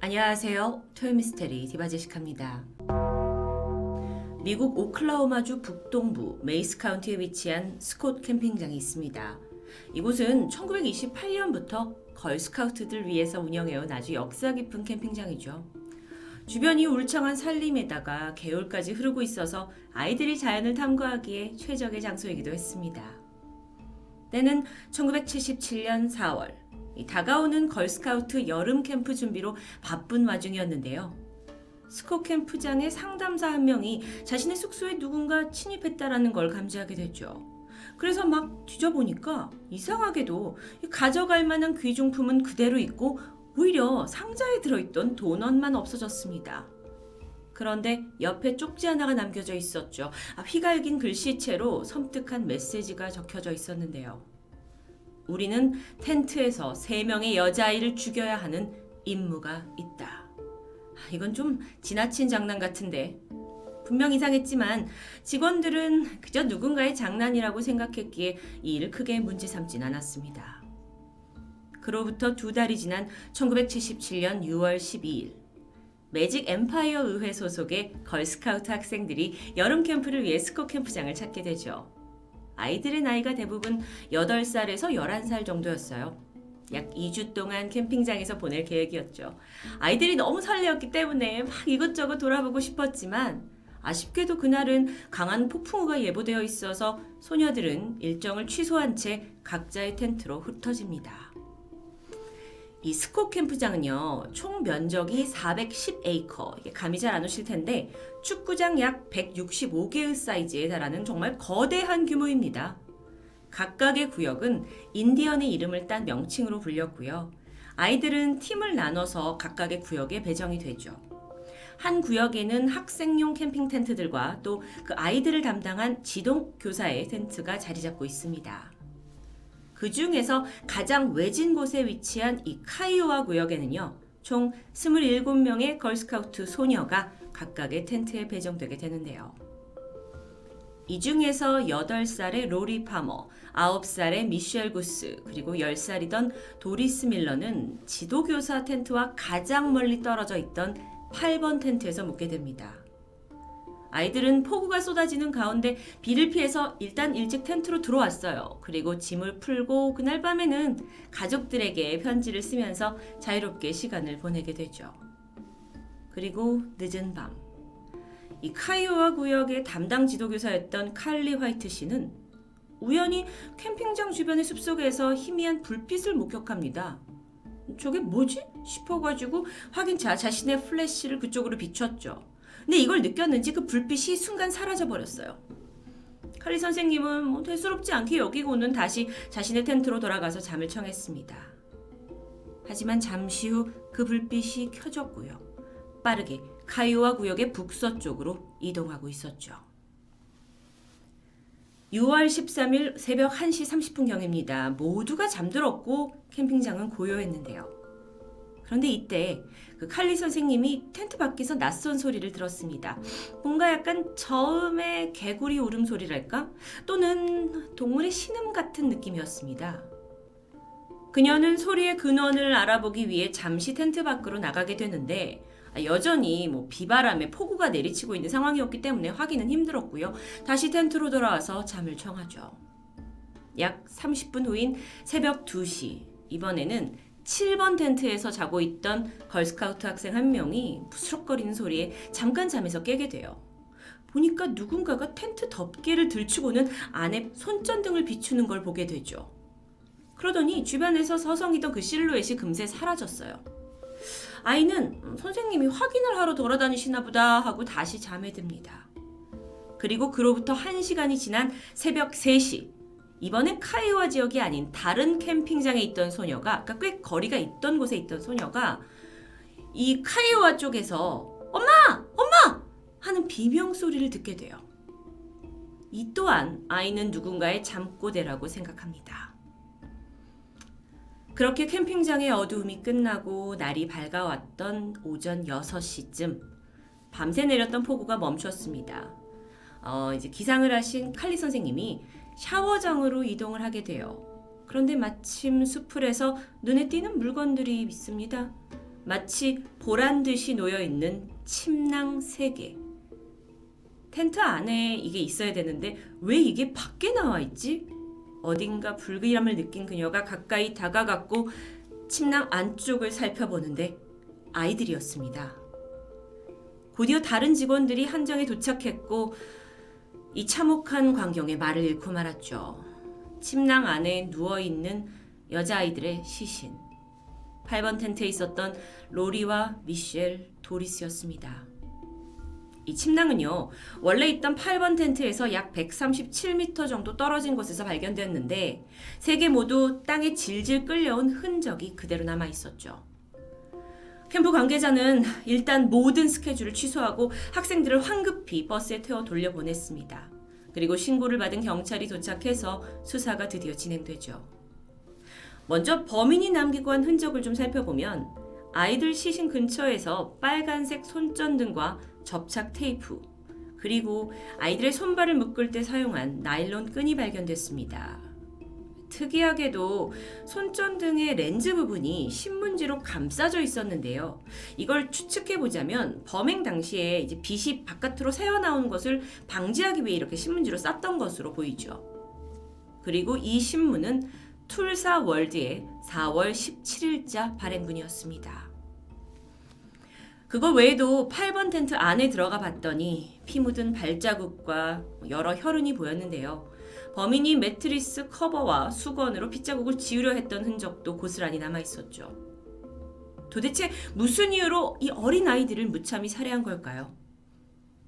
안녕하세요. 토요미스테리 디바제시카입니다. 미국 오클라호마주 북동부 메이스 카운티에 위치한 스콧 캠핑장이 있습니다. 이곳은 1928년부터 걸스카우트들 위해서 운영해온 아주 역사 깊은 캠핑장이죠. 주변이 울창한 산림에다가 개울까지 흐르고 있어서 아이들이 자연을 탐구하기에 최적의 장소이기도 했습니다. 때는 1977년 4월. 다가오는 걸스카우트 여름 캠프 준비로 바쁜 와중이었는데요. 스콧 캠프장의 상담사 한 명이 자신의 숙소에 누군가 침입했다라는 걸 감지하게 됐죠. 그래서 막 뒤져보니까 이상하게도 가져갈 만한 귀중품은 그대로 있고 오히려 상자에 들어있던 도넛만 없어졌습니다. 그런데 옆에 쪽지 하나가 남겨져 있었죠. 휘갈긴 글씨체로 섬뜩한 메시지가 적혀져 있었는데요. 우리는 텐트에서 3명의 여자아이를 죽여야 하는 임무가 있다. 이건 좀 지나친 장난 같은데. 분명 이상했지만 직원들은 그저 누군가의 장난이라고 생각했기에 이 일을 크게 문제 삼진 않았습니다. 그로부터 2달이 지난 1977년 6월 12일 매직 엠파이어 의회 소속의 걸스카우트 학생들이 여름 캠프를 위해 스콧 캠프장을 찾게 되죠. 아이들의 나이가 대부분 8살에서 11살 정도였어요. 약 2주 동안 캠핑장에서 보낼 계획이었죠. 아이들이 너무 설레었기 때문에 막 이것저것 돌아보고 싶었지만 아쉽게도 그날은 강한 폭풍우가 예보되어 있어서 소녀들은 일정을 취소한 채 각자의 텐트로 흩어집니다. 이 스콧 캠프장은요, 총 면적이 410에이커, 이게 감이 잘 안 오실 텐데 축구장 약 165개의 사이즈에 달하는 정말 거대한 규모입니다. 각각의 구역은 인디언의 이름을 딴 명칭으로 불렸고요. 아이들은 팀을 나눠서 각각의 구역에 배정이 되죠. 한 구역에는 학생용 캠핑 텐트들과 또 그 아이들을 담당한 지동 교사의 텐트가 자리 잡고 있습니다. 그 중에서 가장 외진 곳에 위치한 이 카이오와 구역에는요, 총 27명의 걸스카우트 소녀가 각각의 텐트에 배정되게 되는데요. 이 중에서 8살의 로리 파머, 9살의 미셸 구스, 그리고 10살이던 도리스 밀러는 지도교사 텐트와 가장 멀리 떨어져 있던 8번 텐트에서 묵게 됩니다. 아이들은 폭우가 쏟아지는 가운데 비를 피해서 일단 일찍 텐트로 들어왔어요. 그리고 짐을 풀고 그날 밤에는 가족들에게 편지를 쓰면서 자유롭게 시간을 보내게 되죠. 그리고 늦은 밤, 이 카이오와 구역의 담당 지도교사였던 칼리 화이트 씨는 우연히 캠핑장 주변의 숲속에서 희미한 불빛을 목격합니다. 저게 뭐지? 싶어가지고 확인차 자신의 플래시를 그쪽으로 비췄죠. 근데 이걸 느꼈는지 그 불빛이 순간 사라져버렸어요. 칼리 선생님은 대수롭지 않게 여기고는 다시 자신의 텐트로 돌아가서 잠을 청했습니다. 하지만 잠시 후 그 불빛이 켜졌고요. 빠르게 카이오와 구역의 북서쪽으로 이동하고 있었죠. 6월 13일 새벽 1시 30분경입니다. 모두가 잠들었고 캠핑장은 고요했는데요. 그런데 이때 그 칼리 선생님이 텐트 밖에서 낯선 소리를 들었습니다. 뭔가 약간 저음의 개구리 울음소리랄까? 또는 동물의 신음 같은 느낌이었습니다. 그녀는 소리의 근원을 알아보기 위해 잠시 텐트 밖으로 나가게 되는데 여전히 비바람에 폭우가 내리치고 있는 상황이었기 때문에 확인은 힘들었고요. 다시 텐트로 돌아와서 잠을 청하죠. 약 30분 후인 새벽 2시, 이번에는 7번 텐트에서 자고 있던 걸스카우트 학생 한 명이 부스럭거리는 소리에 잠깐 잠에서 깨게 돼요. 보니까 누군가가 텐트 덮개를 들추고는 안에 손전등을 비추는 걸 보게 되죠. 그러더니 주변에서 서성이던 그 실루엣이 금세 사라졌어요. 아이는 선생님이 확인을 하러 돌아다니시나 보다 하고 다시 잠에 듭니다. 그리고 그로부터 1시간이 지난 새벽 3시, 이번엔 카이오와 지역이 아닌 다른 캠핑장에 있던 소녀가, 그러니까 꽤 거리가 있던 곳에 있던 소녀가 이 카이오와 쪽에서 엄마! 엄마! 하는 비명소리를 듣게 돼요. 이 또한 아이는 누군가의 잠꼬대라고 생각합니다. 그렇게 캠핑장의 어두움이 끝나고 날이 밝아왔던 오전 6시쯤 밤새 내렸던 폭우가 멈췄습니다. 이제 기상을 하신 칼리 선생님이 샤워장으로 이동을 하게 돼요. 그런데 마침 수풀에서 눈에 띄는 물건들이 있습니다. 마치 보란 듯이 놓여있는 침낭 3개. 텐트 안에 이게 있어야 되는데 왜 이게 밖에 나와 있지? 어딘가 불길함을 느낀 그녀가 가까이 다가갔고 침낭 안쪽을 살펴보는데 아이들이었습니다. 곧이어 다른 직원들이 한정에 도착했고 이 참혹한 광경에 말을 잃고 말았죠. 침낭 안에 누워있는 여자아이들의 시신. 8번 텐트에 있었던 로리와 미셸, 도리스였습니다. 이 침낭은요, 원래 있던 8번 텐트에서 약 137m 정도 떨어진 곳에서 발견됐는데 3개 모두 땅에 질질 끌려온 흔적이 그대로 남아 있었죠. 캠프 관계자는 일단 모든 스케줄을 취소하고 학생들을 황급히 버스에 태워 돌려보냈습니다. 그리고 신고를 받은 경찰이 도착해서 수사가 드디어 진행되죠. 먼저 범인이 남기고 한 흔적을 좀 살펴보면 아이들 시신 근처에서 빨간색 손전등과 접착 테이프, 그리고 아이들의 손발을 묶을 때 사용한 나일론 끈이 발견됐습니다. 특이하게도 손전등의 렌즈 부분이 신문지로 감싸져 있었는데요. 이걸 추측해보자면 범행 당시에 이제 빛이 바깥으로 새어나오는 것을 방지하기 위해 이렇게 신문지로 쌌던 것으로 보이죠. 그리고 이 신문은 툴사 월드의 4월 17일자 발행분이었습니다. 그거 외에도 8번 텐트 안에 들어가 봤더니 피 묻은 발자국과 여러 혈흔이 보였는데요. 범인이 매트리스 커버와 수건으로 핏자국을 지우려 했던 흔적도 고스란히 남아 있었죠. 도대체 무슨 이유로 이 어린 아이들을 무참히 살해한 걸까요?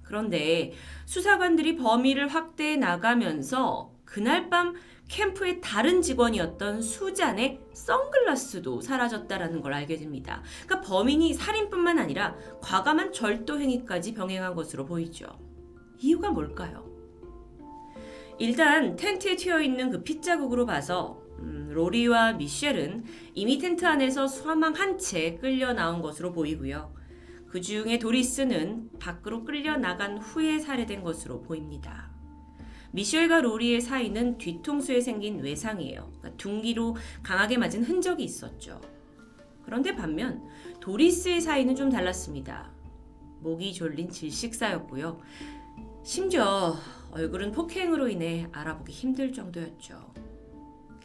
그런데 수사관들이 범위를 확대해 나가면서 그날 밤 캠프의 다른 직원이었던 수잔의 선글라스도 사라졌다는 걸 알게 됩니다. 그러니까 범인이 살인뿐만 아니라 과감한 절도 행위까지 병행한 것으로 보이죠. 이유가 뭘까요? 일단 텐트에 튀어있는 그 핏자국으로 봐서 로리와 미셸은 이미 텐트 안에서 사망한 채 끌려 나온 것으로 보이고요. 그 중에 도리스는 밖으로 끌려 나간 후에 살해된 것으로 보입니다. 미셸과 로리의 사이는 뒤통수에 생긴 외상이에요. 그러니까 둔기로 강하게 맞은 흔적이 있었죠. 그런데 반면 도리스의 사이는 좀 달랐습니다. 목이 졸린 질식사였고요. 심지어 얼굴은 폭행으로 인해 알아보기 힘들 정도였죠.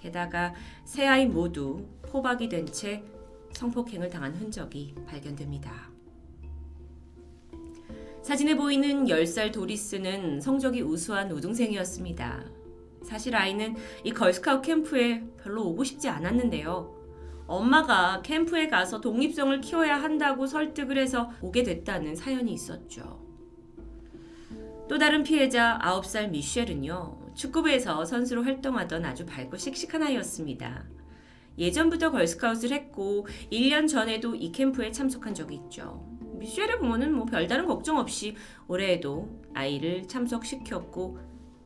게다가 세 아이 모두 포박이 된 채 성폭행을 당한 흔적이 발견됩니다. 사진에 보이는 10살 도리스는 성적이 우수한 우등생이었습니다. 사실 아이는 이 걸스카우트 캠프에 별로 오고 싶지 않았는데요. 엄마가 캠프에 가서 독립성을 키워야 한다고 설득을 해서 오게 됐다는 사연이 있었죠. 또 다른 피해자 9살 미셸은요. 축구부에서 선수로 활동하던 아주 밝고 씩씩한 아이였습니다. 예전부터 걸스카웃을 했고 1년 전에도 이 캠프에 참석한 적이 있죠. 미셸의 부모는 별다른 걱정 없이 올해에도 아이를 참석시켰고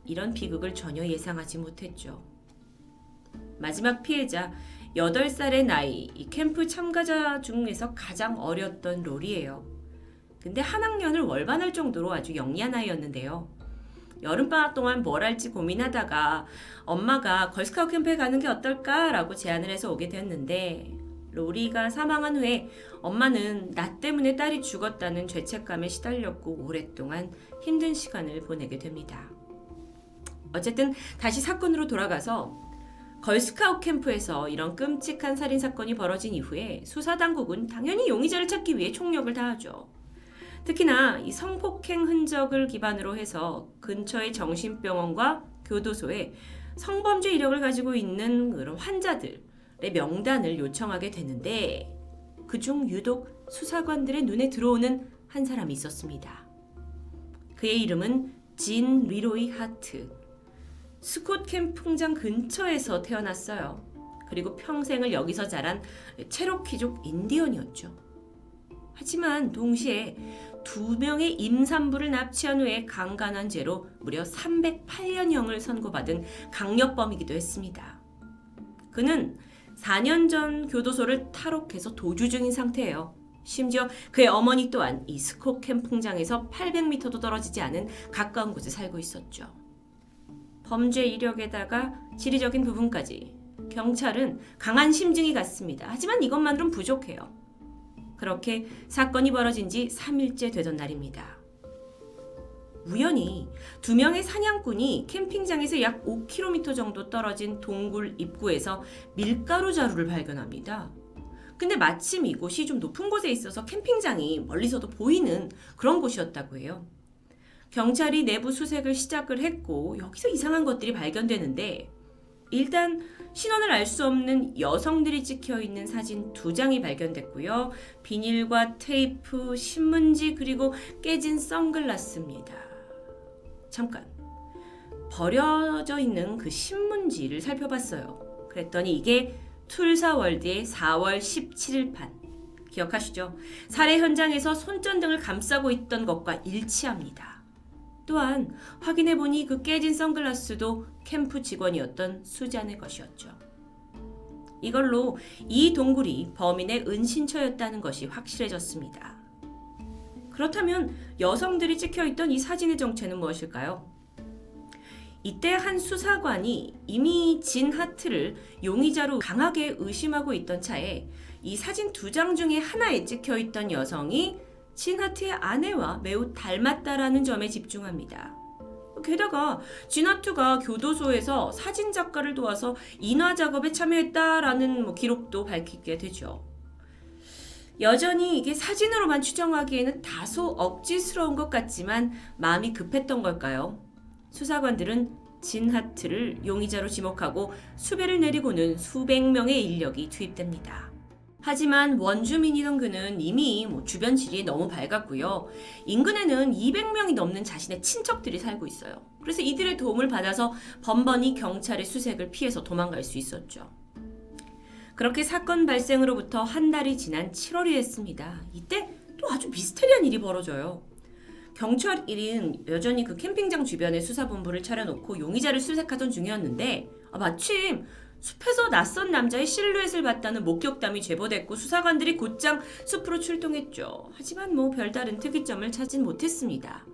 이런 비극을 전혀 예상하지 못했죠. 마지막 피해자 8살의 나이, 이 캠프 참가자 중에서 가장 어렸던 로리예요. 근데 한 학년을 월반할 정도로 아주 영리한 아이였는데요. 여름방학 동안 뭘 할지 고민하다가 엄마가 걸스카우트 캠프에 가는 게 어떨까라고 제안을 해서 오게 됐는데 로리가 사망한 후에 엄마는 나 때문에 딸이 죽었다는 죄책감에 시달렸고 오랫동안 힘든 시간을 보내게 됩니다. 어쨌든 다시 사건으로 돌아가서 걸스카우트 캠프에서 이런 끔찍한 살인사건이 벌어진 이후에 수사당국은 당연히 용의자를 찾기 위해 총력을 다하죠. 특히나 이 성폭행 흔적을 기반으로 해서 근처의 정신병원과 교도소에 성범죄 이력을 가지고 있는 그런 환자들의 명단을 요청하게 되는데 그중 유독 수사관들의 눈에 들어오는 한 사람이 있었습니다. 그의 이름은 진 리로이 하트. 스콧 캠프장 근처에서 태어났어요. 그리고 평생을 여기서 자란 체로키족 인디언이었죠. 하지만 동시에 2명의 임산부를 납치한 후에 강간한 죄로 무려 308년형을 선고받은 강력범이기도 했습니다. 그는 4년 전 교도소를 탈옥해서 도주 중인 상태예요. 심지어 그의 어머니 또한 이 스콧 캠프장에서 800m도 떨어지지 않은 가까운 곳에 살고 있었죠. 범죄 이력에다가 지리적인 부분까지 경찰은 강한 심증이 갔습니다. 하지만 이것만으로는 부족해요. 그렇게 사건이 벌어진 지 3일째 되던 날입니다. 우연히 2명의 사냥꾼이 캠핑장에서 약 5km 정도 떨어진 동굴 입구에서 밀가루 자루를 발견합니다. 근데 마침 이곳이 좀 높은 곳에 있어서 캠핑장이 멀리서도 보이는 그런 곳이었다고 해요. 경찰이 내부 수색을 시작을 했고 여기서 이상한 것들이 발견되는데 일단 신원을 알 수 없는 여성들이 찍혀있는 사진 2장이 발견됐고요. 비닐과 테이프, 신문지 그리고 깨진 선글라스입니다. 잠깐 버려져 있는 그 신문지를 살펴봤어요. 그랬더니 이게 툴사월드의 4월 17일 판 기억하시죠? 살해 현장에서 손전등을 감싸고 있던 것과 일치합니다. 또한 확인해보니 그 깨진 선글라스도 캠프 직원이었던 수잔의 것이었죠. 이걸로 이 동굴이 범인의 은신처였다는 것이 확실해졌습니다. 그렇다면 여성들이 찍혀있던 이 사진의 정체는 무엇일까요? 이때 한 수사관이 이미 진 하트를 용의자로 강하게 의심하고 있던 차에 이 사진 2장 중에 하나에 찍혀있던 여성이 진 하트의 아내와 매우 닮았다라는 점에 집중합니다. 게다가 진 하트가 교도소에서 사진 작가를 도와서 인화 작업에 참여했다라는 기록도 밝히게 되죠. 여전히 이게 사진으로만 추정하기에는 다소 억지스러운 것 같지만 마음이 급했던 걸까요? 수사관들은 진 하트를 용의자로 지목하고 수배를 내리고는 수백 명의 인력이 투입됩니다. 하지만 원주민이던 그는 이미 주변 지리에 너무 밝았고요. 인근에는 200명이 넘는 자신의 친척들이 살고 있어요. 그래서 이들의 도움을 받아서 번번이 경찰의 수색을 피해서 도망갈 수 있었죠. 그렇게 사건 발생으로부터 한 달이 지난 7월이 됐습니다. 이때 또 아주 미스테리한 일이 벌어져요. 경찰은 여전히 그 캠핑장 주변에 수사본부를 차려놓고 용의자를 수색하던 중이었는데 마침 숲에서 낯선 남자의 실루엣을 봤다는 목격담이 제보됐고 수사관들이 곧장 숲으로 출동했죠. 하지만 별다른 특이점을 찾진 못했습니다.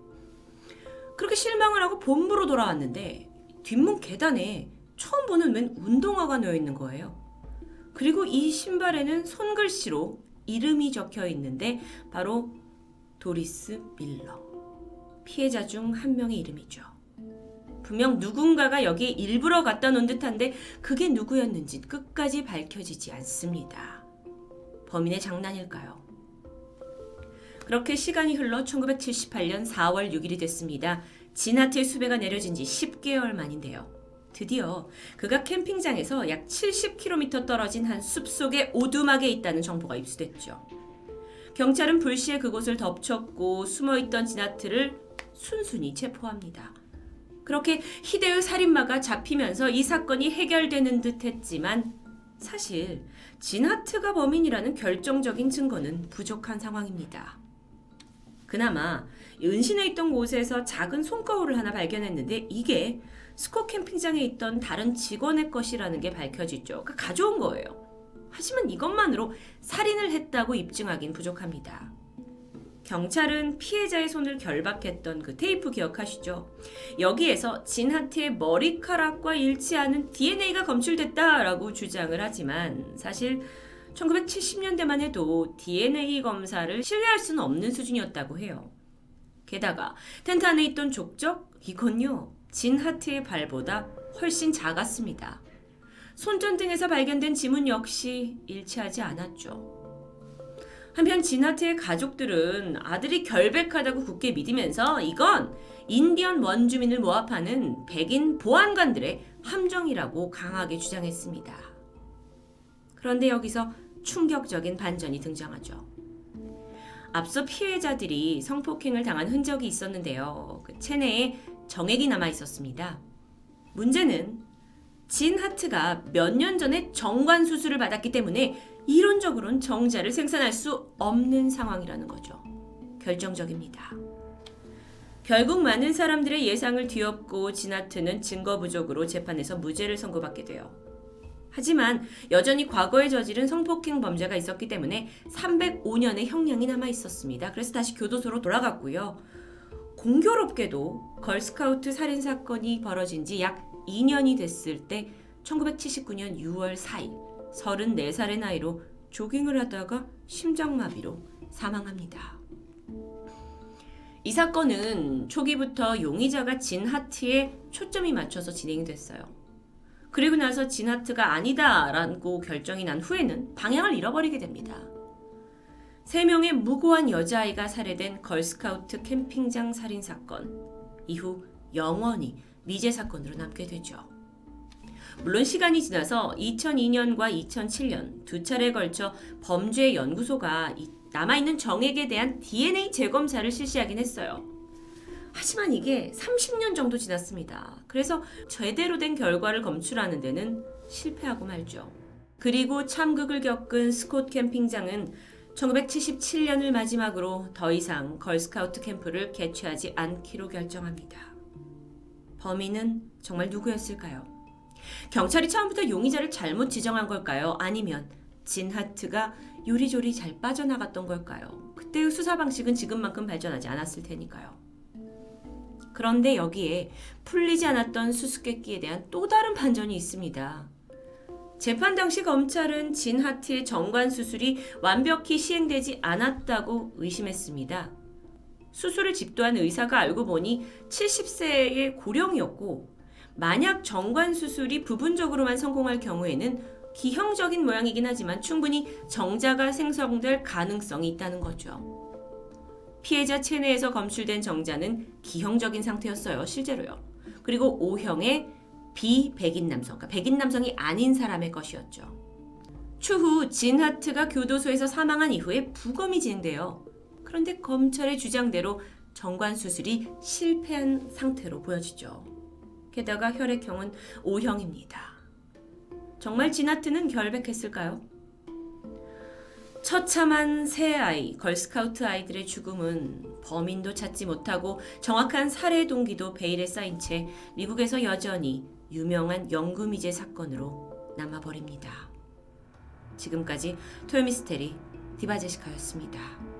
그렇게 실망을 하고 본부로 돌아왔는데 뒷문 계단에 처음 보는 웬 운동화가 놓여 있는 거예요. 그리고 이 신발에는 손글씨로 이름이 적혀 있는데 바로 도리스 밀러. 피해자 중 한 명의 이름이죠. 분명 누군가가 여기에 일부러 갖다 놓은 듯한데 그게 누구였는지 끝까지 밝혀지지 않습니다. 범인의 장난일까요? 그렇게 시간이 흘러 1978년 4월 6일이 됐습니다. 진 하트의 수배가 내려진 지 10개월 만인데요. 드디어 그가 캠핑장에서 약 70km 떨어진 한 숲속의 오두막에 있다는 정보가 입수됐죠. 경찰은 불시에 그곳을 덮쳤고 숨어있던 진 하트를 순순히 체포합니다. 그렇게 희대의 살인마가 잡히면서 이 사건이 해결되는 듯 했지만 사실 진 하트가 범인이라는 결정적인 증거는 부족한 상황입니다. 그나마 은신해 있던 곳에서 작은 손거울을 하나 발견했는데 이게 스콧 캠핑장에 있던 다른 직원의 것이라는 게 밝혀지죠. 그러니까 가져온 거예요. 하지만 이것만으로 살인을 했다고 입증하긴 부족합니다. 경찰은 피해자의 손을 결박했던 그 테이프 기억하시죠? 여기에서 진 하트의 머리카락과 일치하는 DNA가 검출됐다라고 주장을 하지만 사실 1970년대만 해도 DNA 검사를 신뢰할 수는 없는 수준이었다고 해요. 게다가 텐트 안에 있던 족적? 이건요, 진 하트의 발보다 훨씬 작았습니다. 손전등에서 발견된 지문 역시 일치하지 않았죠. 한편 진 하트의 가족들은 아들이 결백하다고 굳게 믿으면서 이건 인디언 원주민을 모합하는 백인 보안관들의 함정이라고 강하게 주장했습니다. 그런데 여기서 충격적인 반전이 등장하죠. 앞서 피해자들이 성폭행을 당한 흔적이 있었는데요. 그 체내에 정액이 남아 있었습니다. 문제는 진 하트가 몇 년 전에 정관 수술을 받았기 때문에 이론적으로는 정자를 생산할 수 없는 상황이라는 거죠. 결정적입니다. 결국 많은 사람들의 예상을 뒤엎고 진 하트는 증거 부족으로 재판에서 무죄를 선고받게 돼요. 하지만 여전히 과거에 저지른 성폭행 범죄가 있었기 때문에 305년의 형량이 남아 있었습니다. 그래서 다시 교도소로 돌아갔고요. 공교롭게도 걸스카우트 살인 사건이 벌어진 지 약 2년이 됐을 때 1979년 6월 4일 34살의 나이로 조깅을 하다가 심장마비로 사망합니다. 이 사건은 초기부터 용의자가 진 하트에 초점이 맞춰서 진행이 됐어요. 그리고 나서 진 하트가 아니다라고 결정이 난 후에는 방향을 잃어버리게 됩니다. 3명의 무고한 여자아이가 살해된 걸스카우트 캠핑장 살인사건. 이후 영원히 미제 사건으로 남게 되죠. 물론 시간이 지나서 2002년과 2007년 두 차례에 걸쳐 범죄연구소가 남아있는 정액에 대한 DNA 재검사를 실시하긴 했어요. 하지만 이게 30년 정도 지났습니다. 그래서 제대로 된 결과를 검출하는 데는 실패하고 말죠. 그리고 참극을 겪은 스콧 캠핑장은 1977년을 마지막으로 더 이상 걸스카우트 캠프를 개최하지 않기로 결정합니다. 범인은 정말 누구였을까요? 경찰이 처음부터 용의자를 잘못 지정한 걸까요? 아니면 진 하트가 요리조리 잘 빠져나갔던 걸까요? 그때의 수사 방식은 지금만큼 발전하지 않았을 테니까요. 그런데 여기에 풀리지 않았던 수수께끼에 대한 또 다른 반전이 있습니다. 재판 당시 검찰은 진 하트의 정관 수술이 완벽히 시행되지 않았다고 의심했습니다. 수술을 집도한 의사가 알고 보니 70세의 고령이었고, 만약 정관 수술이 부분적으로만 성공할 경우에는 기형적인 모양이긴 하지만 충분히 정자가 생성될 가능성이 있다는 거죠. 피해자 체내에서 검출된 정자는 기형적인 상태였어요. 실제로요. 그리고 O형의 비백인 남성, 그러니까 백인 남성이 아닌 사람의 것이었죠. 추후 진 하트가 교도소에서 사망한 이후에 부검이 진행돼요. 그런데 검찰의 주장대로 정관 수술이 실패한 상태로 보여지죠. 게다가 혈액형은 O형입니다. 정말 진 하트는 결백했을까요? 처참한 새 아이, 걸스카우트 아이들의 죽음은 범인도 찾지 못하고 정확한 살해 동기도 베일에 쌓인 채 미국에서 여전히 유명한 영구미제 사건으로 남아버립니다. 지금까지 토요미스테리 디바제시카였습니다.